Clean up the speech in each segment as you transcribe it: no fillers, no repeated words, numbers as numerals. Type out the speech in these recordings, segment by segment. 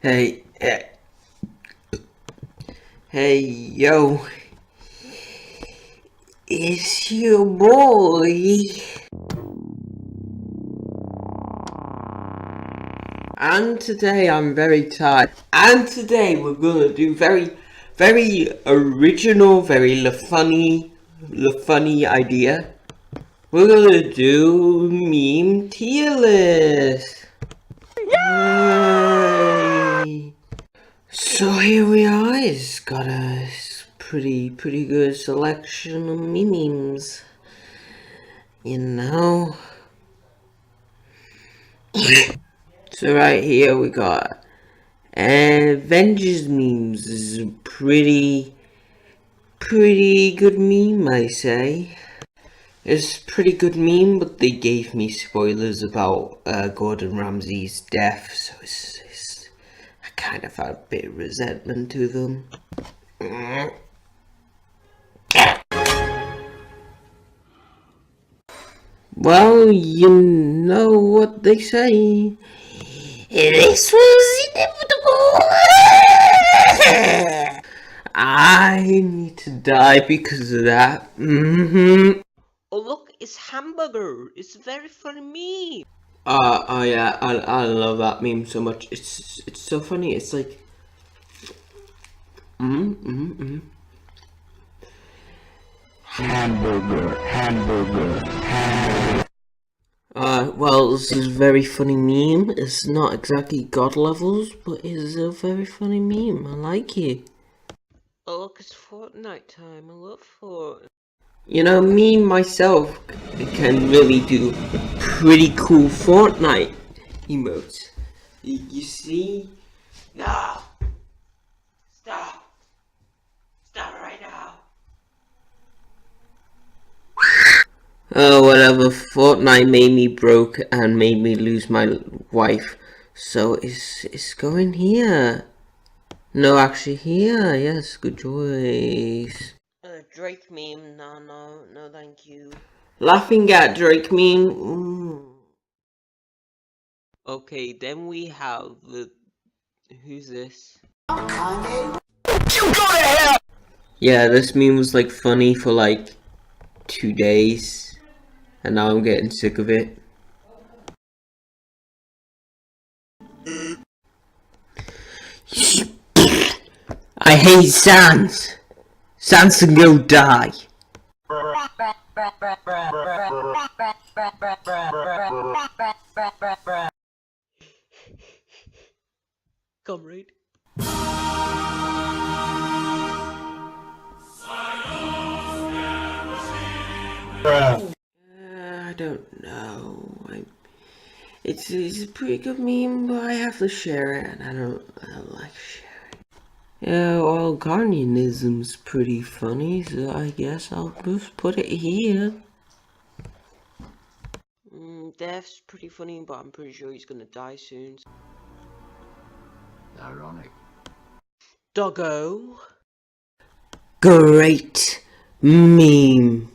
Hey, hey, yo, it's your boy. And today I'm very tired. And today we're gonna do very original, very funny idea. We're gonna do meme tier list. Yay! So here we are. It's got a pretty good selection of memes. You know. So right here we got Avengers memes. This is a pretty good meme, I say. It's a pretty good meme, but they gave me spoilers about Gordon Ramsay's death, so I kind of had a bit of resentment to them. Well, you know what they say. This was inevitable. I need to die because of that. Oh look, it's hamburger. It's very funny meme. Oh yeah, I love that meme so much. It's so funny. It's like, hamburger. Well, this is a very funny meme. It's not exactly God levels, but it's a very funny meme. I like it. Oh look, it's Fortnite time. I love Fortnite. You know, me myself can really do pretty cool Fortnite emotes. You see? No! Stop! Stop right now! Oh, whatever. Fortnite made me broke and made me lose my wife. So it's going here. No, actually here. Yes, good choice. Drake meme. No, thank you. Laughing at Drake meme. Okay, then we have the. Who's this? Yeah, this meme was like funny for like 2 days, and now I'm getting sick of it. I hate Sans. Sans can go die. Comrade. I don't know. It's a pretty good meme, but I have to share it, and I don't like sharing. Yeah, well, Guardianism's pretty funny, so I guess I'll just put it here. Death's pretty funny, but I'm pretty sure he's gonna die soon. Ironic. Doggo. Great meme.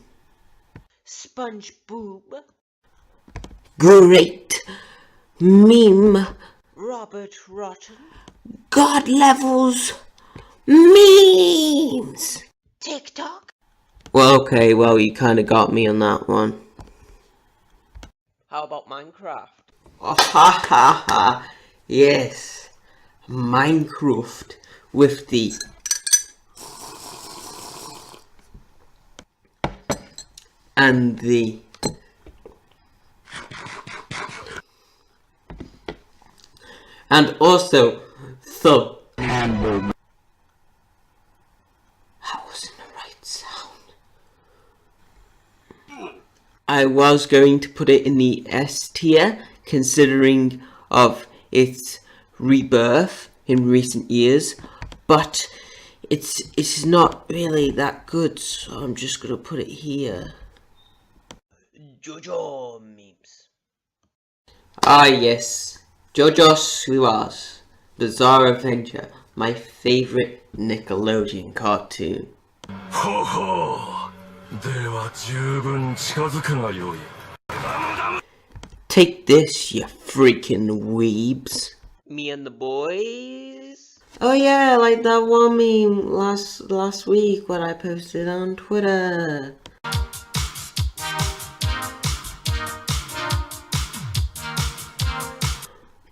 SpongeBob. Great meme. Robert Rotten. God levels memes. TikTok. Well, okay, well, you kind of got me on that one. How about Minecraft? Oh, ha ha ha. Yes. Minecraft with the and the and also the hamburger. That wasn't the right sound. I was going to put it in the S tier, considering of its rebirth in recent years, but it's not really that good, so I'm just gonna put it here. JoJo memes. Ah yes, JoJo Siwa's Bizarre Adventure, my favorite Nickelodeon cartoon. Ho ho! では十分近づくがよい。 Take this, you freaking weebs. Me and the boys. Oh yeah, like that one meme last week what I posted on Twitter.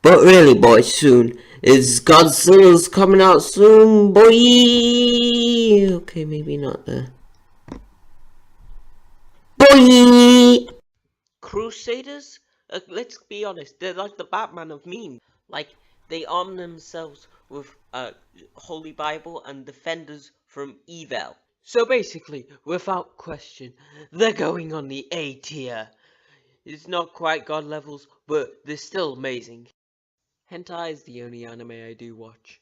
But really, boys, soon is Godzilla's coming out soon, boy. Okay, maybe not there. Boy. Crusaders? Let's be honest, they're like the Batman of memes. Like, they arm themselves with a Holy Bible and defenders from evil. So basically, without question, they're going on the A tier. It's not quite god levels, but they're still amazing. Hentai is the only anime I do watch.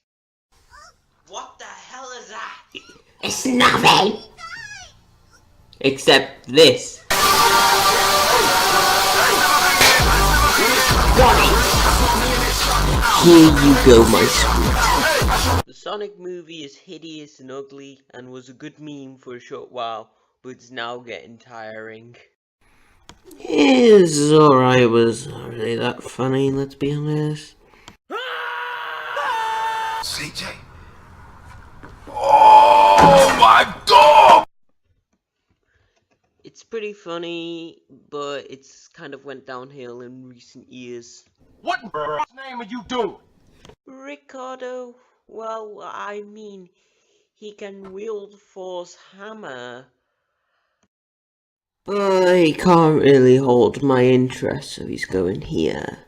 What the hell is that? It's nothing. Except this. Here you go, my sweet. The Sonic movie is hideous and ugly and was a good meme for a short while, but it's now getting tiring. It's alright, it was not really that funny, let's be honest. CJ. Oh my god! It's pretty funny, but it's kind of went downhill in recent years. What in God's name are you doing? Ricardo, well, I mean, he can wield Thor's hammer. But he can't really hold my interest, so he's going here.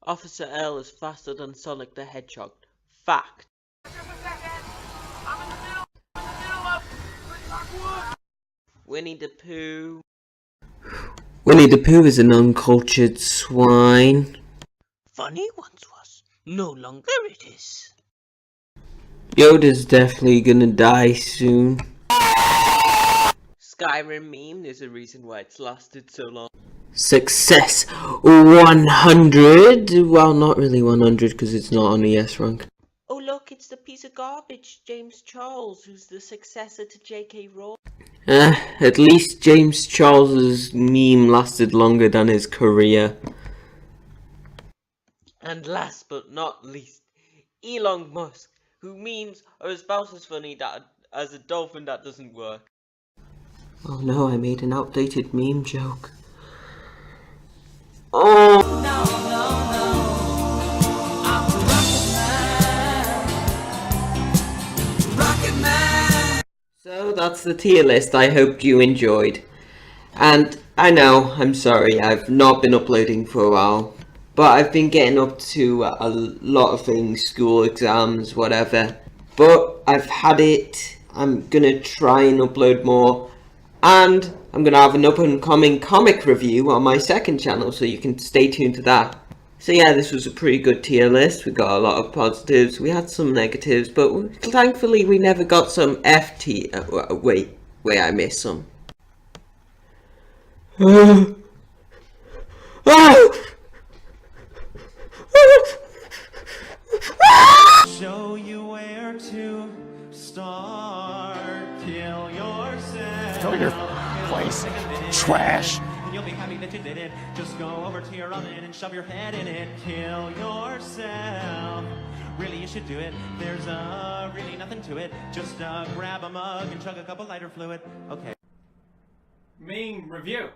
Officer L is faster than Sonic the Hedgehog. Fact. Winnie the Pooh. Winnie the Pooh is an uncultured swine. Funny once was, no longer it is. Yoda's definitely gonna die soon. Skyrim meme, there's a reason why it's lasted so long. Success 100. Well, not really 100 because it's not on the S rank. Oh look, it's the piece of garbage, James Charles, who's the successor to J.K. Rowling. At least James Charles's meme lasted longer than his career. And last but not least, Elon Musk, who memes are about as funny as a dolphin that doesn't work. Oh no, I made an outdated meme joke. Oh! So that's the tier list I hoped you enjoyed. And I know, I'm sorry, I've not been uploading for a while. But I've been getting up to a lot of things, school, exams, whatever. But I've had it, I'm gonna try and upload more. And I'm gonna have an up and coming comic review on my second channel, so you can stay tuned to that. So yeah, this was a pretty good tier list. We got a lot of positives, we had some negatives, but thankfully we never got some F tier. Wait, I missed some. Show you where to start. Kill yourself. Kill your place. Trash. And you'll be happy that you did it. Just go over to your oven and shove your head in it. Kill yourself. Really, you should do it. There's really nothing to it. Just grab a mug and chug a couple lighter fluid. Okay. Meme review.